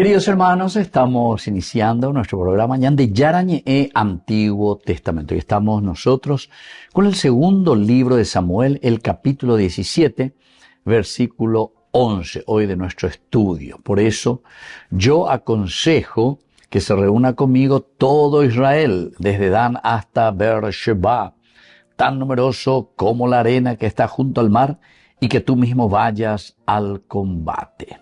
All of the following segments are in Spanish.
Queridos hermanos, estamos iniciando nuestro programa de Yarañe Antiguo Testamento y estamos nosotros con el segundo libro de Samuel, el capítulo 17, versículo 11, hoy de nuestro estudio. Por eso yo aconsejo que se reúna conmigo todo Israel, desde Dan hasta Beersheba, tan numeroso como la arena que está junto al mar, y que tú mismo vayas al combate.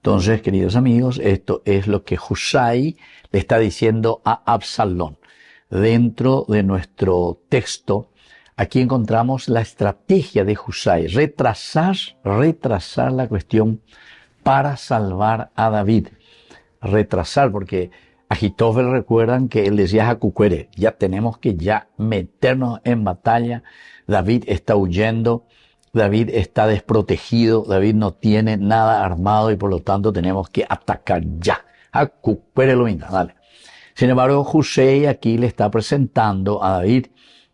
Entonces, queridos amigos, esto es lo que Husai le está diciendo a Absalón. Dentro de nuestro texto, aquí encontramos la estrategia de Husai, retrasar la cuestión para salvar a David. Retrasar, porque Ahitofel, recuerdan que él decía a Cucuere, ya tenemos que meternos en batalla, David está huyendo, David está desprotegido, David no tiene nada armado y por lo tanto tenemos que atacar ya. Cucuere lo mismo, dale. Sin embargo, Husai aquí le está presentando a David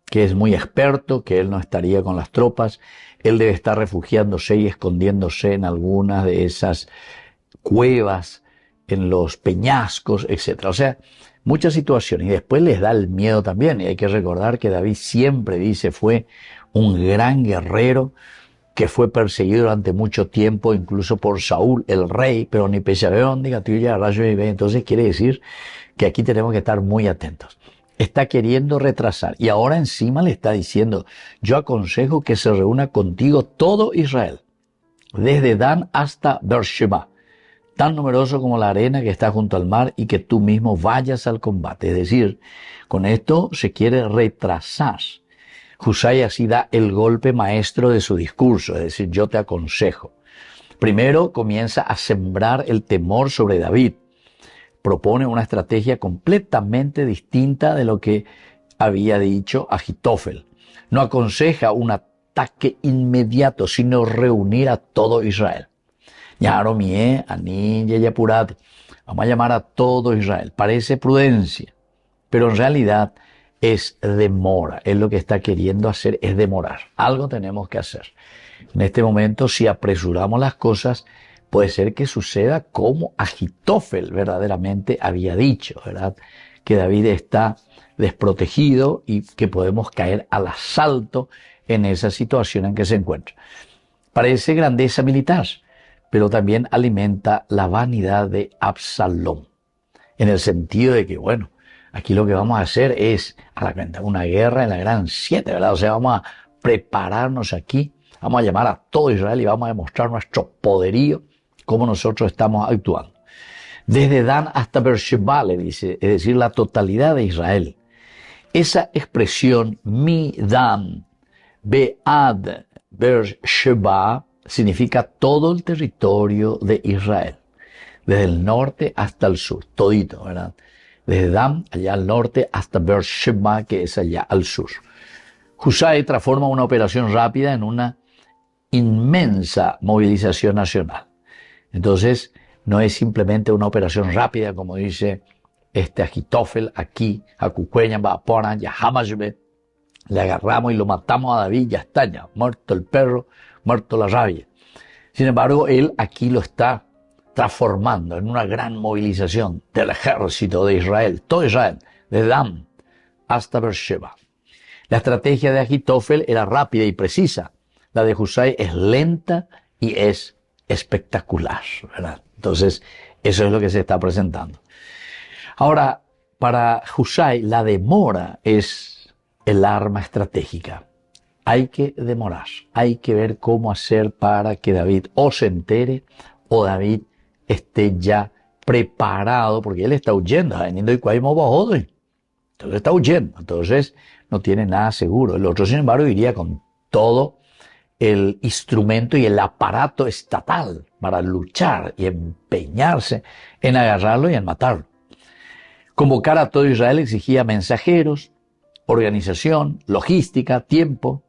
que es muy experto, que él no estaría con las tropas, él debe estar refugiándose y escondiéndose en algunas de esas cuevas, en los peñascos, etc. O sea, muchas situaciones. Y después les da el miedo también. Y hay que recordar que David siempre dice fue un gran guerrero que fue perseguido durante mucho tiempo, incluso por Saúl, el rey, pero ni pesabeón, diga tuya, rayo y ve. Entonces quiere decir que aquí tenemos que estar muy atentos. Está queriendo retrasar. Y ahora encima le está diciendo, yo aconsejo que se reúna contigo todo Israel, desde Dan hasta Beersheba, tan numeroso como la arena que está junto al mar, y que tú mismo vayas al combate. Es decir, con esto se quiere retrasar. Husai así da el golpe maestro de su discurso, es decir, yo te aconsejo. Primero comienza a sembrar el temor sobre David. Propone una estrategia completamente distinta de lo que había dicho Ahitofel. No aconseja un ataque inmediato, sino reunir a todo Israel. Vamos a llamar a todo Israel. Parece prudencia, pero en realidad es demora. Él lo que está queriendo hacer es demorar. Algo tenemos que hacer. En este momento, si apresuramos las cosas, puede ser que suceda como Ahitofel verdaderamente había dicho, ¿verdad? Que David está desprotegido y que podemos caer al asalto en esa situación en que se encuentra. Parece grandeza militar, pero también alimenta la vanidad de Absalón, en el sentido de que, bueno, aquí lo que vamos a hacer es una guerra en la Gran Siete, ¿verdad? O sea, vamos a prepararnos aquí, vamos a llamar a todo Israel y vamos a demostrar nuestro poderío, cómo nosotros estamos actuando. Desde Dan hasta Beersheba, le dice, es decir, la totalidad de Israel. Esa expresión, mi Dan, Bead, Beersheba, significa todo el territorio de Israel, desde el norte hasta el sur, todito, ¿verdad? Desde Dan, allá al norte, hasta Beersheba, que es allá al sur. Husai transforma una operación rápida en una inmensa movilización nacional. Entonces, no es simplemente una operación rápida, como dice Ahitofel aquí, a Cucueña, Bapona, Yahamashbe, le agarramos y lo matamos a David, ya está, ya, muerto el perro, muerto la rabia. Sin embargo, él aquí lo está transformando en una gran movilización del ejército de Israel, todo Israel, de Dan hasta Beersheba. La estrategia de Ahitofel era rápida y precisa. La de Husai es lenta y es espectacular, ¿verdad? Entonces, eso es lo que se está presentando. Ahora, para Husai, la demora es el arma estratégica. Hay que demorar, hay que ver cómo hacer para que David o se entere o David esté ya preparado, porque él está huyendo, entonces está huyendo, entonces no tiene nada seguro. El otro, sin embargo, iría con todo el instrumento y el aparato estatal para luchar y empeñarse en agarrarlo y en matarlo. Convocar a todo Israel exigía mensajeros, organización, logística, tiempo,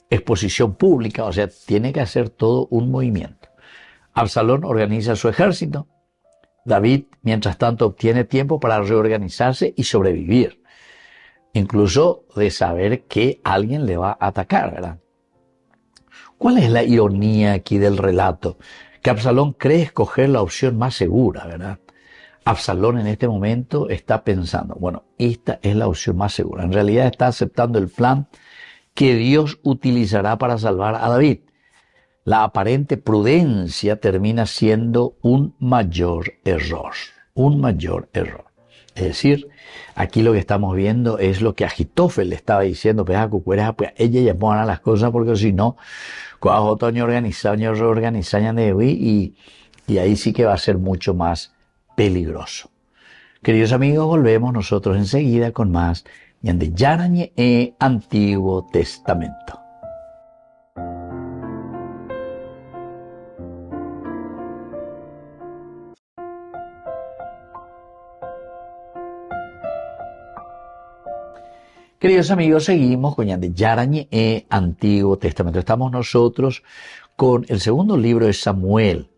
exposición pública, o sea, tiene que hacer todo un movimiento. Absalón organiza su ejército. David, mientras tanto, obtiene tiempo para reorganizarse y sobrevivir. Incluso de saber que alguien le va a atacar, ¿verdad? ¿Cuál es la ironía aquí del relato? Que Absalón cree escoger la opción más segura, ¿verdad? Absalón en este momento está pensando, bueno, esta es la opción más segura. En realidad está aceptando el plan que Dios utilizará para salvar a David. La aparente prudencia termina siendo un mayor error. Un mayor error. Es decir, aquí lo que estamos viendo es lo que Agitofel le estaba diciendo, pues ella llamó a las cosas porque si no, reorganizañan y ahí sí que va a ser mucho más peligroso. Queridos amigos, volvemos nosotros enseguida con más de Yarañe Antiguo Testamento. Queridos amigos, seguimos con Yarañe Antiguo Testamento. Estamos nosotros con el segundo libro de Samuel.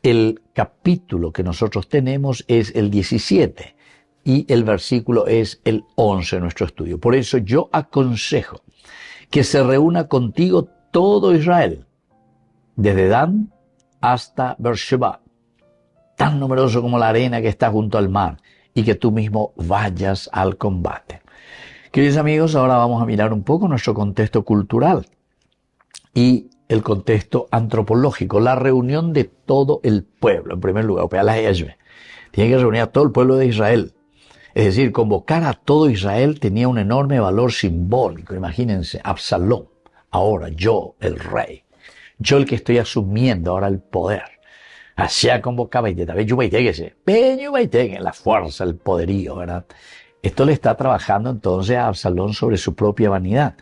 El capítulo que nosotros tenemos es el 17 y el versículo es el 11 de nuestro estudio. Por eso yo aconsejo que se reúna contigo todo Israel, desde Dan hasta Beersheba, tan numeroso como la arena que está junto al mar, y que tú mismo vayas al combate. Queridos amigos, ahora vamos a mirar un poco nuestro contexto cultural y el contexto antropológico, la reunión de todo el pueblo. En primer lugar, tiene que reunir a todo el pueblo de Israel. Es decir, convocar a todo Israel tenía un enorme valor simbólico. Imagínense, Absalón, ahora yo, el rey, yo el que estoy asumiendo ahora el poder. Así convocaba y la fuerza, el poderío, ¿verdad? Esto le está trabajando entonces a Absalón sobre su propia vanidad.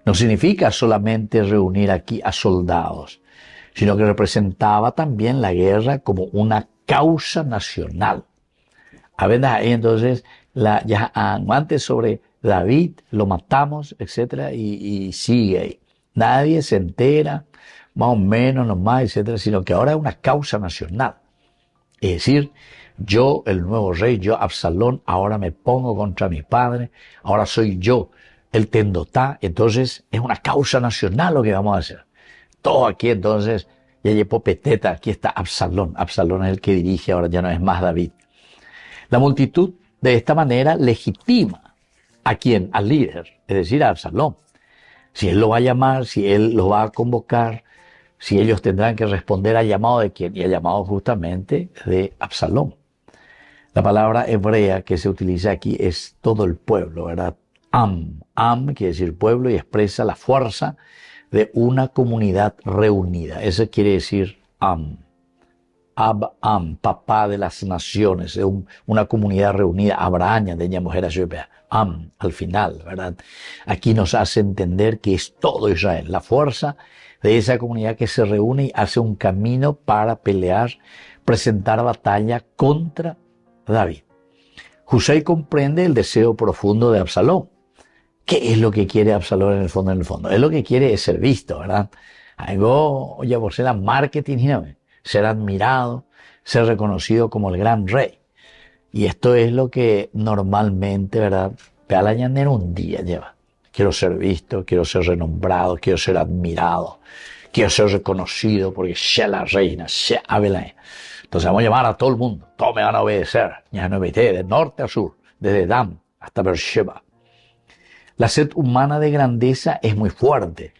No significa solamente reunir aquí a soldados, sino que representaba también la guerra como una causa nacional. Entonces, ya antes sobre David, lo matamos, etcétera, y sigue ahí. Nadie se entera, más o menos nomás, etcétera, sino que ahora es una causa nacional. Es decir, yo, el nuevo rey, yo, Absalón, ahora me pongo contra mi padre, ahora soy yo el tendotá, entonces es una causa nacional lo que vamos a hacer. Todo aquí entonces, ya popeteta, aquí está Absalón. Absalón es el que dirige, ahora ya no es más David. La multitud de esta manera legitima a quien, al líder, es decir, a Absalón. Si él lo va a llamar, si él lo va a convocar, si ellos tendrán que responder al llamado de quién, y al llamado justamente de Absalón. La palabra hebrea que se utiliza aquí es todo el pueblo, ¿verdad? Am quiere decir pueblo y expresa la fuerza de una comunidad reunida. Eso quiere decir Am, papá de las naciones, de una comunidad reunida, Abraham, de mujer al final, ¿verdad? Aquí nos hace entender que es todo Israel, la fuerza de esa comunidad que se reúne y hace un camino para pelear, presentar batalla contra David. Husay comprende el deseo profundo de Absalón. ¿Qué es lo que quiere Absalón en el fondo? Es lo que quiere es ser visto, ¿verdad? Algo, oye, por ser marketing, ser admirado, ser reconocido como el gran rey. Y esto es lo que normalmente, ¿verdad? Pealañaner un día lleva. Quiero ser visto, quiero ser renombrado, quiero ser admirado, quiero ser reconocido porque sea la reina, sea Abelén. Entonces vamos a llamar a todo el mundo, todos me van a obedecer, ya no obedece, de norte a sur, desde Dan hasta Beersheba. La sed humana de grandeza es muy fuerte.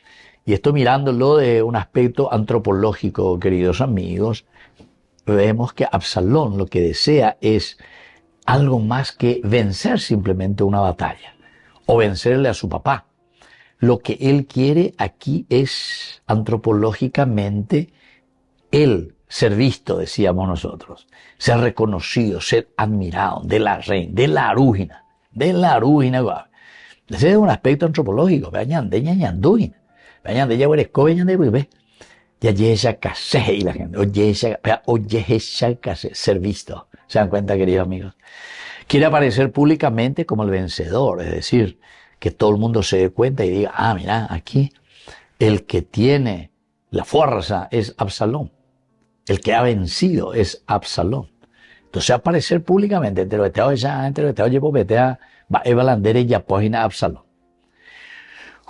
Y esto mirándolo de un aspecto antropológico, queridos amigos, vemos que Absalón lo que desea es algo más que vencer simplemente una batalla o vencerle a su papá. Lo que él quiere aquí es antropológicamente él ser visto, decíamos nosotros, ser reconocido, ser admirado de la reina, de la arúgina. Ese es un aspecto antropológico. Y la gente, ser visto. ¿Se dan cuenta, queridos amigos? Quiere aparecer públicamente como el vencedor, es decir, que todo el mundo se dé cuenta y diga, mira, aquí el que tiene la fuerza es Absalón. El que ha vencido es Absalón. Entonces aparecer públicamente entre los Absalón.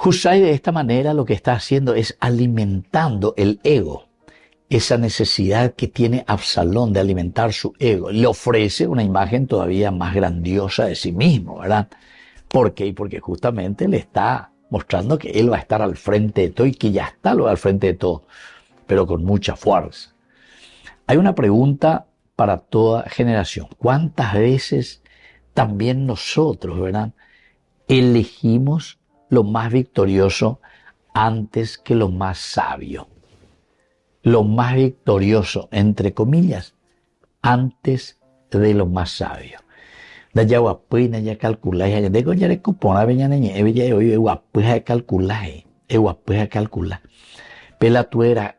Husay de esta manera lo que está haciendo es alimentando el ego, esa necesidad que tiene Absalón de alimentar su ego. Le ofrece una imagen todavía más grandiosa de sí mismo, ¿verdad? ¿Por qué? Porque justamente le está mostrando que él va a estar al frente de todo y que ya está al frente de todo, pero con mucha fuerza. Hay una pregunta para toda generación. ¿Cuántas veces también nosotros, ¿verdad?, elegimos lo más victorioso antes que lo más sabio? Lo más victorioso, entre comillas, antes de lo más sabio. Da ya guapi na ya calculáis, ya de ya recupona veña neñe, ya hoy guapi a calculáis, guapi a calcular. Pela tuera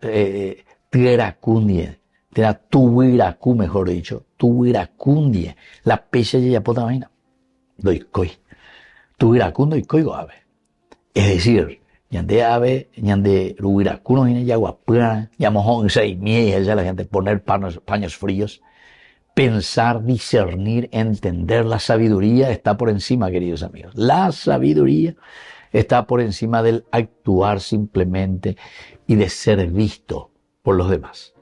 cundie, tera tuiracu, mejor dicho, tuiracundie, la pecha ya pota vaina, doy coi, tuiracundo y coi goave. Es decir, ñande ave, ñande ruiracuno y ya guapura, ya mojón seis miel, ya la gente poner paños fríos. Pensar, discernir, entender la sabiduría está por encima, queridos amigos. La sabiduría está por encima del actuar simplemente y de ser visto por los demás.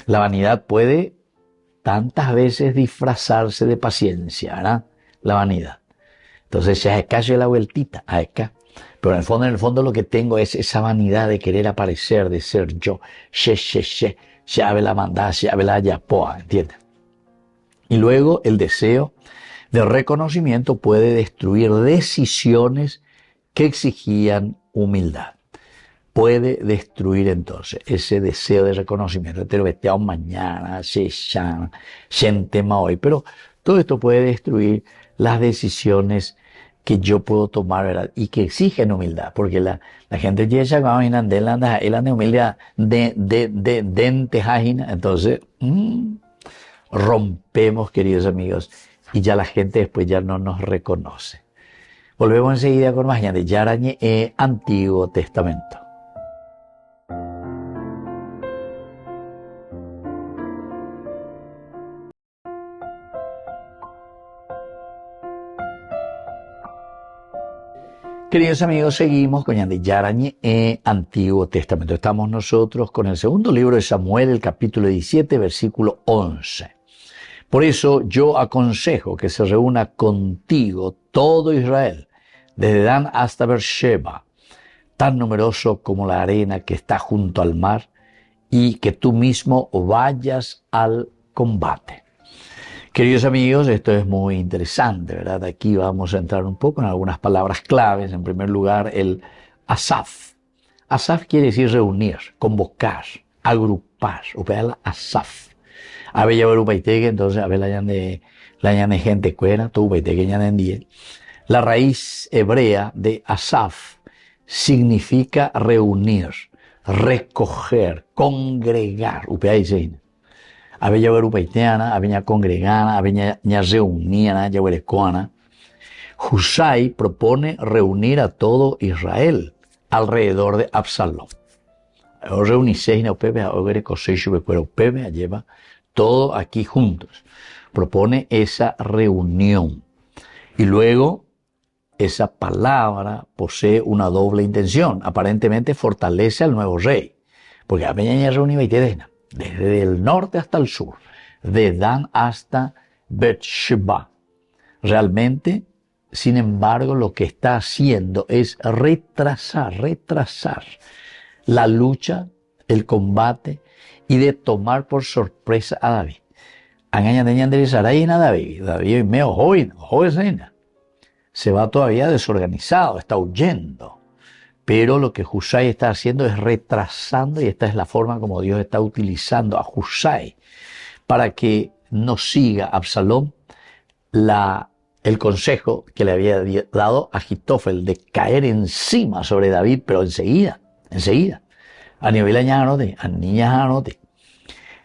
La vanidad puede tantas veces disfrazarse de paciencia, ¿verdad? La vanidad. Entonces se cae la vueltita, acá. Pero en el fondo lo que tengo es esa vanidad de querer aparecer, de ser yo. Se abre la mandada, se abre la yapoa, ¿entiendes? Y luego el deseo de reconocimiento puede destruir decisiones que exigían humildad. Puede destruir entonces ese deseo de reconocimiento. Te lo vesteo mañana, se tema hoy. Pero todo esto puede destruir las decisiones que yo puedo tomar, ¿verdad? Y que exigen humildad. Porque la gente llega a la humildad de entonces, rompemos, queridos amigos, y ya la gente después ya no nos reconoce. Volvemos enseguida con más de Yarañe Antiguo Testamento. Queridos amigos, seguimos con Yarañe Antiguo Testamento. Estamos nosotros con el segundo libro de Samuel, el capítulo 17, versículo 11. Por eso yo aconsejo que se reúna contigo todo Israel, desde Dan hasta Beersheba, tan numeroso como la arena que está junto al mar, y que tú mismo vayas al combate. Queridos amigos, esto es muy interesante, ¿verdad? Aquí vamos a entrar un poco en algunas palabras claves. En primer lugar, el asaf. Asaf quiere decir reunir, convocar, agrupar. Upea asaf. Había Barupaitege, entonces había la llane gente cuera, tu Baitege llane. La raíz hebrea de asaf significa reunir, recoger, congregar. Upea dice. Había Barupaiteana, había congregana, había reuniana, ya huerecoana. Husai propone reunir a todo Israel alrededor de Absalón. Reuniseis na upepe, ahora cosecho becuero upepe, lleva todo aquí juntos. Propone esa reunión. Y luego, esa palabra posee una doble intención. Aparentemente fortalece al nuevo rey. Porque había reunido y te desde el norte hasta el sur, de Dan hasta Beersheba. Realmente, sin embargo, lo que está haciendo es retrasar la lucha, el combate y de tomar por sorpresa a David. David medio joven, se va todavía desorganizado, está huyendo. Pero lo que Husai está haciendo es retrasando, y esta es la forma como Dios está utilizando a Husai para que no siga Absalón el consejo que le había dado a Ahitofel de caer encima sobre David, pero enseguida. A nivel añanote.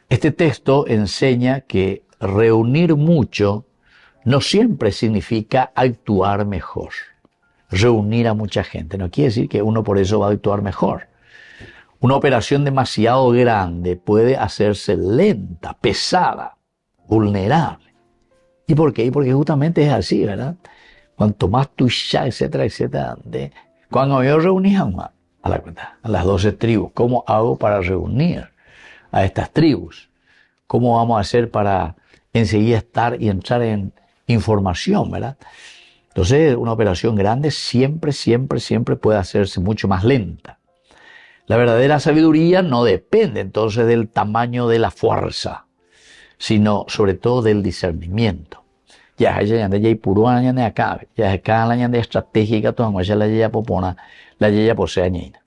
Este texto enseña que reunir mucho no siempre significa actuar mejor. Reunir a mucha gente no quiere decir que uno por eso va a actuar mejor. Una operación demasiado grande puede hacerse lenta, pesada, vulnerable. ¿Y por qué? Porque justamente es así, ¿verdad? Cuanto más tú ya, etcétera, cuando yo reuní a las 12 tribus, ¿cómo hago para reunir a estas tribus. ¿Cómo vamos a hacer para enseguida estar y entrar en información, verdad? Entonces, una operación grande siempre puede hacerse mucho más lenta. La verdadera sabiduría no depende entonces del tamaño de la fuerza, sino sobre todo del discernimiento. Ya hay puro de acá, ya cada año de estratégica, toda ya la ya popona, la ya posee añina.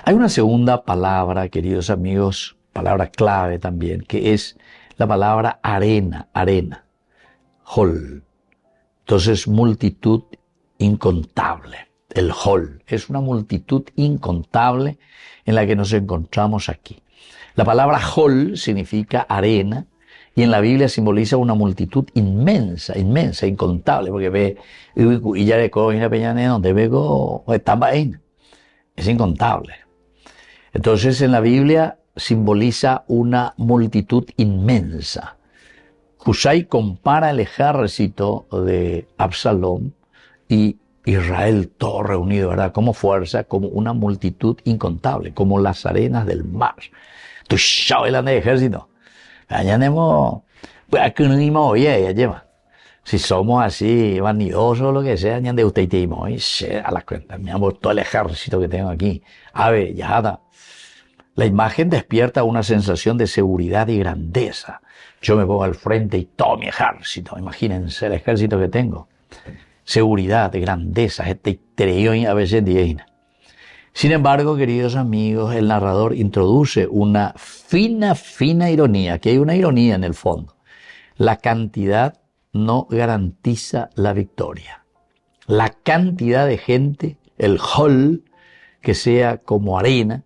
Hay una segunda palabra, queridos amigos, palabra clave también, que es la palabra arena, hol. Entonces, multitud incontable. El hol es una multitud incontable en la que nos encontramos aquí. La palabra hol significa arena y en la Biblia simboliza una multitud inmensa, incontable, porque ve, y ya le coge una peña donde veo, es incontable. Entonces, en la Biblia simboliza una multitud inmensa. Husay compara el ejército de Absalón y Israel todo reunido, ¿verdad? Como fuerza, como una multitud incontable, como las arenas del mar. Tu el de ejército. Añademos, pues aquí no dimos, oye, ya lleva. Si somos así vanidosos o lo que sea, añade usted y te dimos, a la cuenta, miramos todo el ejército que tengo aquí. A ver, ya está. La imagen despierta una sensación de seguridad y grandeza. Yo me pongo al frente y todo mi ejército, imagínense el ejército que tengo. Seguridad, grandeza, este interior a veces digna. Sin embargo, queridos amigos, el narrador introduce una fina ironía, que hay una ironía en el fondo. La cantidad no garantiza la victoria. La cantidad de gente, el hol, que sea como arena,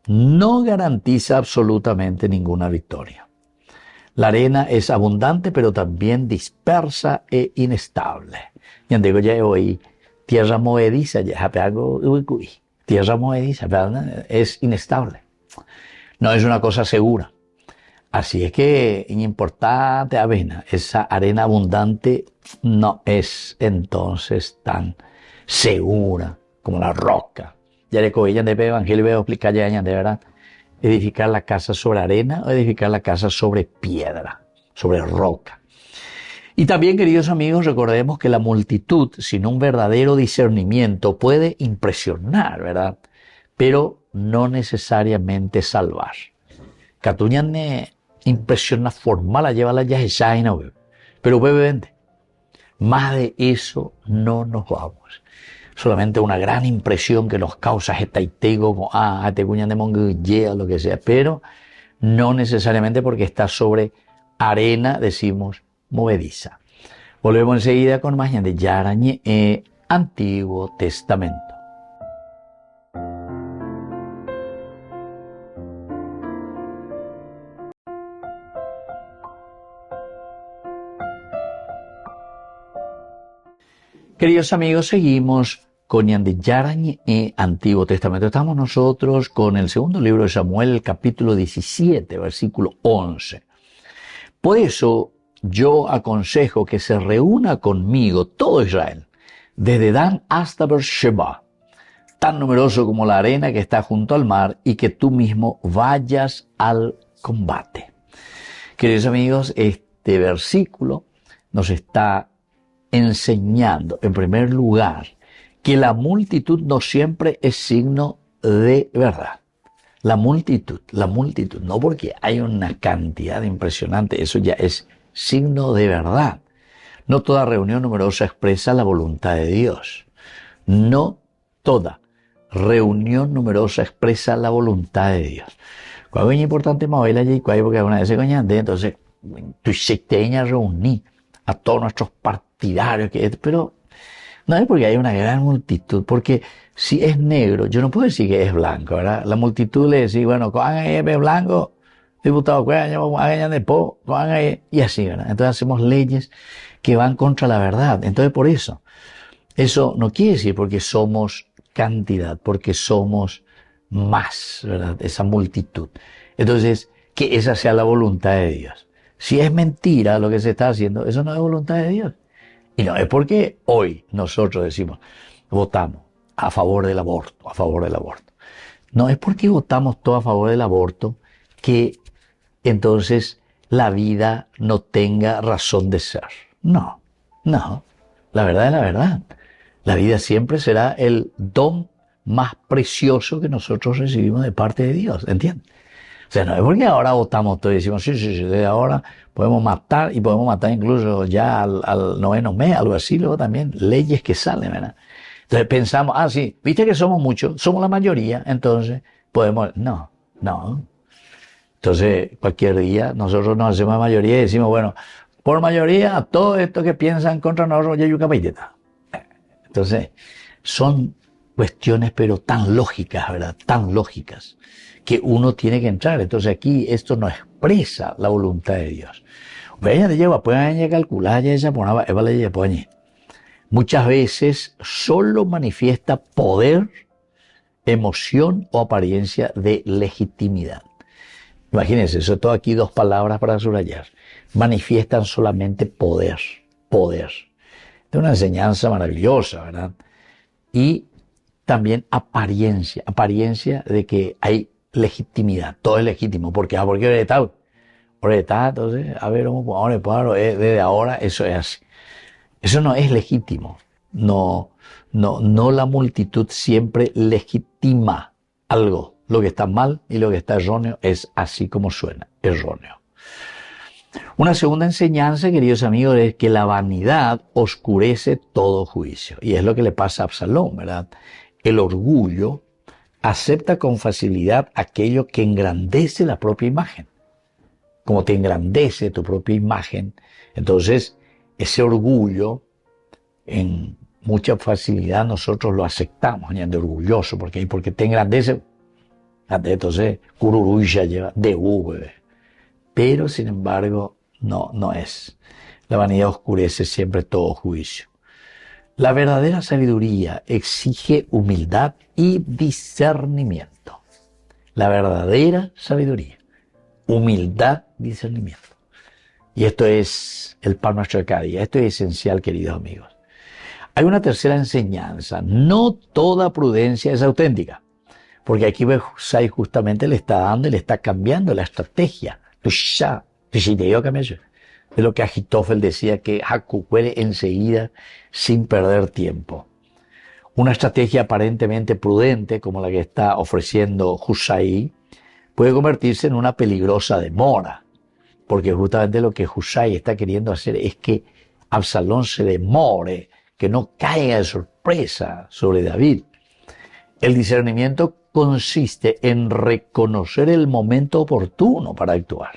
no garantiza absolutamente ninguna victoria. La arena es abundante, pero también dispersa e inestable. Y digo, ya hoy, tierra movediza, ya tierra movediza, es inestable. No es una cosa segura. Así es que, importante avena, esa arena abundante no es entonces tan segura como la roca. Ya le cogellan de evangelio voy a explicar ya de verdad. Edificar la casa sobre arena o edificar la casa sobre piedra, sobre roca. Y también, queridos amigos, recordemos que la multitud, sin un verdadero discernimiento, puede impresionar, ¿verdad? Pero no necesariamente salvar. Catuñane impresiona formal, lleva la yajesaina, pero obviamente, más de eso no nos vamos. Solamente una gran impresión que nos causa este itego, como, te cuñan de monguille o lo que sea, pero no necesariamente porque está sobre arena, decimos, movediza. Volvemos enseguida con más de Yarañe, Antiguo Testamento. Queridos amigos, seguimos con Yarañe, Antiguo Testamento. Estamos nosotros con el segundo libro de Samuel, el capítulo 17, versículo 11. Por eso yo aconsejo que se reúna conmigo todo Israel, desde Dan hasta Beersheba, tan numeroso como la arena que está junto al mar, y que tú mismo vayas al combate. Queridos amigos, este versículo nos está enseñando, en primer lugar, que la multitud no siempre es signo de verdad. La multitud, no porque hay una cantidad impresionante, eso ya es signo de verdad. No toda reunión numerosa expresa la voluntad de Dios. No toda reunión numerosa expresa la voluntad de Dios. Cuando es importante moverla allí, porque una vez se coñante, entonces, tu secteña reuní a todos nuestros partidarios, pero no es porque hay una gran multitud, porque si es negro, yo no puedo decir que es blanco, ¿verdad? La multitud le dice, bueno, es blanco, diputado, y así, ¿verdad? Entonces hacemos leyes que van contra la verdad. Entonces por eso no quiere decir porque somos cantidad, porque somos más, ¿verdad? Esa multitud. Entonces, que esa sea la voluntad de Dios. Si es mentira lo que se está haciendo, eso no es voluntad de Dios. Y no es porque hoy nosotros decimos, votamos a favor del aborto, No es porque votamos todo a favor del aborto que entonces la vida no tenga razón de ser. No, no. La verdad es la verdad. La vida siempre será el don más precioso que nosotros recibimos de parte de Dios, ¿entiendes? O sea, no es porque ahora votamos todo y decimos, sí, desde ahora podemos matar y podemos matar incluso ya al noveno mes, algo así, luego también leyes que salen, ¿verdad? Entonces pensamos, sí, viste que somos muchos, somos la mayoría, entonces podemos, no, no. Entonces, cualquier día nosotros nos hacemos mayoría y decimos, bueno, por mayoría, todo esto que piensan contra nosotros, ya yuca paiteta. Entonces, son cuestiones pero tan lógicas, ¿verdad? Tan lógicas, que uno tiene que entrar. Entonces aquí esto no expresa la voluntad de Dios. Muchas veces solo manifiesta poder, emoción o apariencia de legitimidad. Imagínense, eso todo aquí dos palabras para subrayar. Manifiestan solamente poder, poder. Es una enseñanza maravillosa, ¿verdad? Y también apariencia, apariencia de que hay legitimidad, todo es legítimo, porque ahora está, entonces, a ver, desde ahora eso es así. Eso no es legítimo, no la multitud siempre legitima algo, lo que está mal y lo que está erróneo es así como suena, erróneo. Una segunda enseñanza, queridos amigos, es que la vanidad oscurece todo juicio. Y es lo que le pasa a Absalón, ¿verdad? El orgullo acepta con facilidad aquello que engrandece la propia imagen. Como te engrandece tu propia imagen, entonces ese orgullo en mucha facilidad nosotros lo aceptamos, de orgulloso, porque te engrandece, entonces cururuya lleva de pero sin embargo no es. La vanidad oscurece siempre todo juicio. La verdadera sabiduría exige humildad y discernimiento. La verdadera sabiduría, humildad, discernimiento. Y esto es el pan nuestro de cada día. Esto es esencial, queridos amigos. Hay una tercera enseñanza. No toda prudencia es auténtica. Porque aquí Husay justamente le está dando y le está cambiando la estrategia. De lo que Agitofel decía que Hakukwele enseguida sin perder tiempo. Una estrategia aparentemente prudente como la que está ofreciendo Husay puede convertirse en una peligrosa demora. Porque justamente lo que Husay está queriendo hacer es que Absalón se demore, que no caiga de sorpresa sobre David. El discernimiento consiste en reconocer el momento oportuno para actuar.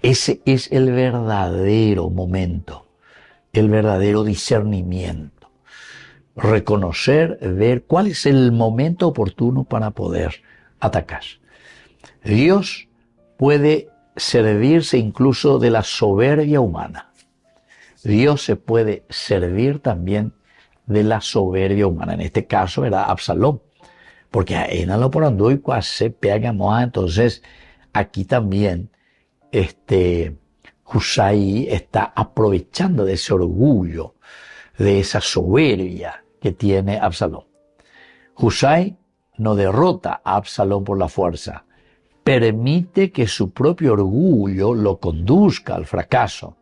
Ese es el verdadero momento, el verdadero discernimiento. Reconocer, ver cuál es el momento oportuno para poder atacar. Dios puede servirse incluso de la soberbia humana. Dios se puede servir también de la soberbia humana. En este caso era Absalón. Porque entonces aquí también Husay está aprovechando de ese orgullo, de esa soberbia que tiene Absalón. Husay no derrota a Absalón por la fuerza, permite que su propio orgullo lo conduzca al fracaso.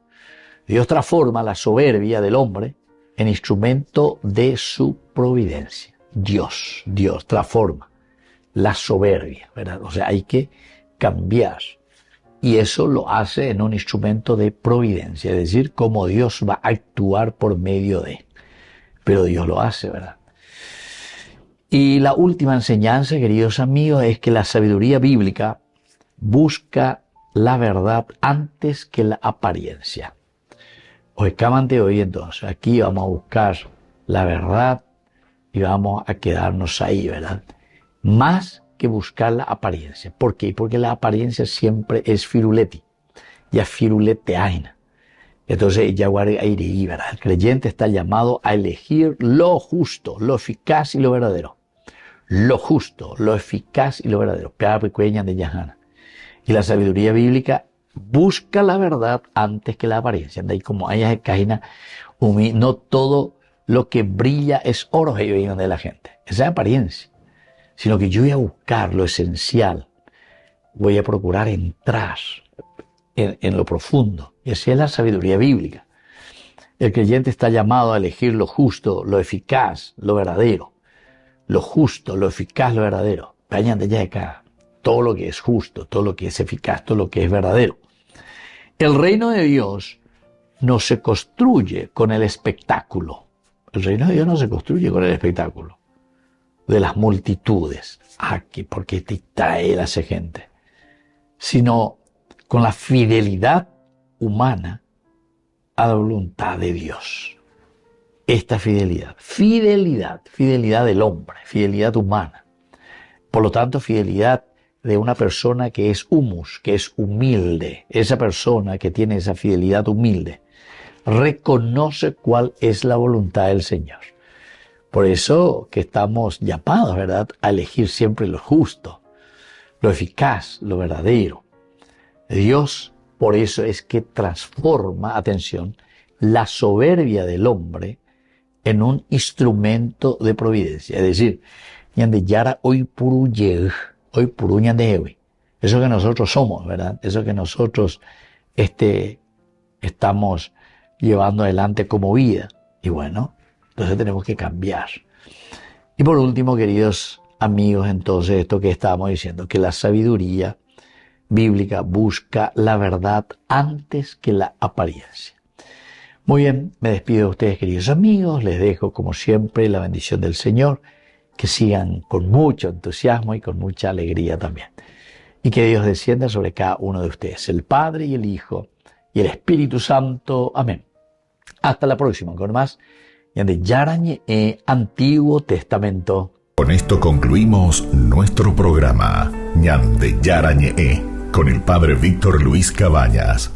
Dios transforma la soberbia del hombre en instrumento de su providencia. Dios transforma la soberbia, ¿verdad? O sea, hay que cambiar. Y eso lo hace en un instrumento de providencia, es decir, cómo Dios va a actuar por medio de. Pero Dios lo hace, ¿verdad? Y la última enseñanza, queridos amigos, es que la sabiduría bíblica busca la verdad antes que la apariencia. Oicamante hoy entonces, aquí vamos a buscar la verdad y vamos a quedarnos ahí, ¿verdad? Más que buscar la apariencia. ¿Por qué? Porque la apariencia siempre es firuleti, ya firuleteaina. Entonces, ¿verdad? El creyente está llamado a elegir lo justo, lo eficaz y lo verdadero. Lo justo, lo eficaz y lo verdadero. Y la sabiduría bíblica busca la verdad antes que la apariencia. De ahí como hay caína, no todo lo que brilla es oro de la gente. Esa es apariencia. Sino que yo voy a buscar lo esencial. voy a procurar entrar en lo profundo. Y así es la sabiduría bíblica. El creyente está llamado a elegir lo justo, lo eficaz, lo verdadero. Lo justo, lo eficaz, lo verdadero. Vayan de allá de acá. Todo lo que es justo, todo lo que es eficaz, todo lo que es verdadero. El reino de Dios no se construye con el espectáculo. El reino de Dios no se construye con el espectáculo de las multitudes. Porque te trae a esa gente. Sino con la fidelidad humana a la voluntad de Dios. Esta fidelidad del hombre, fidelidad humana. Por lo tanto, fidelidad de una persona que es humus, que es humilde. Esa persona que tiene esa fidelidad humilde reconoce cuál es la voluntad del Señor. Por eso que estamos llamados, ¿verdad?, a elegir siempre lo justo, lo eficaz, lo verdadero. Dios, por eso es que transforma, atención, la soberbia del hombre en un instrumento de providencia. Es decir, ñande yara hoy puru yeg, hoy puru ñande hewe. Eso que nosotros somos, ¿verdad? Eso que nosotros estamos llevando adelante como vida. Y bueno, entonces tenemos que cambiar. Y por último, queridos amigos, entonces esto que estábamos diciendo, que la sabiduría bíblica busca la verdad antes que la apariencia. Muy bien, me despido de ustedes, queridos amigos. Les dejo, como siempre, la bendición del Señor. Que sigan con mucho entusiasmo y con mucha alegría también. Y que Dios descienda sobre cada uno de ustedes, el Padre y el Hijo y el Espíritu Santo. Amén. Hasta la próxima, con más de Yarañe Antiguo Testamento. Con esto concluimos nuestro programa Ñande Yarañe con el Padre Víctor Luis Cabañas.